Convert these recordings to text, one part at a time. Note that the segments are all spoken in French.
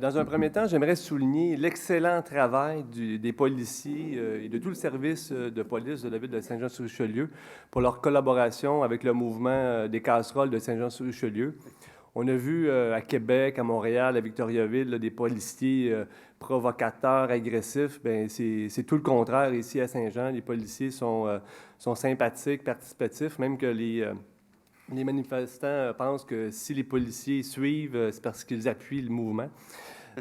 Dans un premier temps, j'aimerais souligner l'excellent travail des policiers et de tout le service de police de la ville de Saint-Jean-sur-Richelieu pour leur collaboration avec le mouvement des casseroles de Saint-Jean-sur-Richelieu. On a vu à Québec, à Montréal, à Victoriaville, là, des policiers provocateurs, agressifs. Bien, c'est tout le contraire ici à Saint-Jean. Les policiers sont sympathiques, participatifs, même que les manifestants pensent que si les policiers suivent, c'est parce qu'ils appuient le mouvement.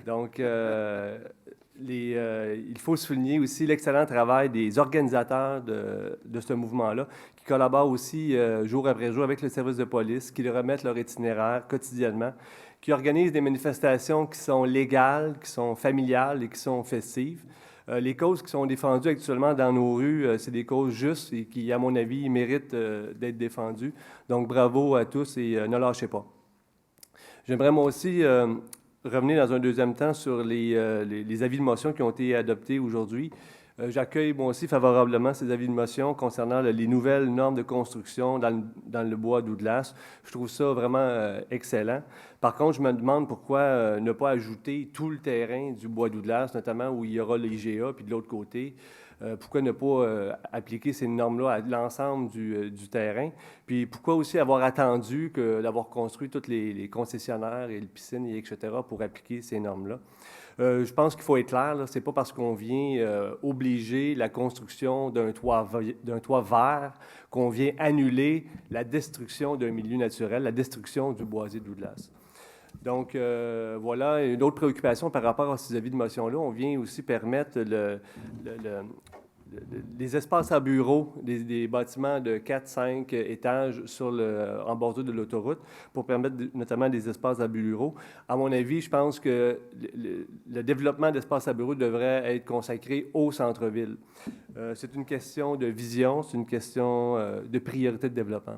Donc, il faut souligner aussi l'excellent travail des organisateurs de ce mouvement-là, qui collaborent aussi jour après jour avec le service de police, qui leur remettent leur itinéraire quotidiennement, qui organisent des manifestations qui sont légales, qui sont familiales et qui sont festives. Les causes qui sont défendues actuellement dans nos rues, c'est des causes justes et qui, à mon avis, méritent d'être défendues. Donc, bravo à tous et ne lâchez pas. J'aimerais moi aussi revenir dans un deuxième temps sur les avis de motion qui ont été adoptés aujourd'hui. J'accueille moi aussi favorablement ces avis de motion concernant les nouvelles normes de construction dans le bois Douglas. Je trouve ça vraiment excellent. Par contre, je me demande pourquoi ne pas ajouter tout le terrain du bois Douglas, notamment où il y aura l'IGA, puis de l'autre côté. Pourquoi ne pas appliquer ces normes-là à l'ensemble du terrain? Puis pourquoi aussi avoir attendu d'avoir construit tous les concessionnaires et les piscines, et etc., pour appliquer ces normes-là? Je pense qu'il faut être clair, ce n'est pas parce qu'on vient obliger la construction d'un toit vert qu'on vient annuler la destruction d'un milieu naturel, la destruction du boisier de Douglas. Donc, voilà, une autre préoccupation par rapport à ces avis de motion-là, on vient aussi permettre les espaces à bureaux, des bâtiments de 4-5 étages en bordure de l'autoroute pour permettre notamment des espaces à bureaux. À mon avis, je pense que le développement d'espaces à bureaux devrait être consacré au centre-ville. C'est une question de vision, c'est une question de priorité de développement.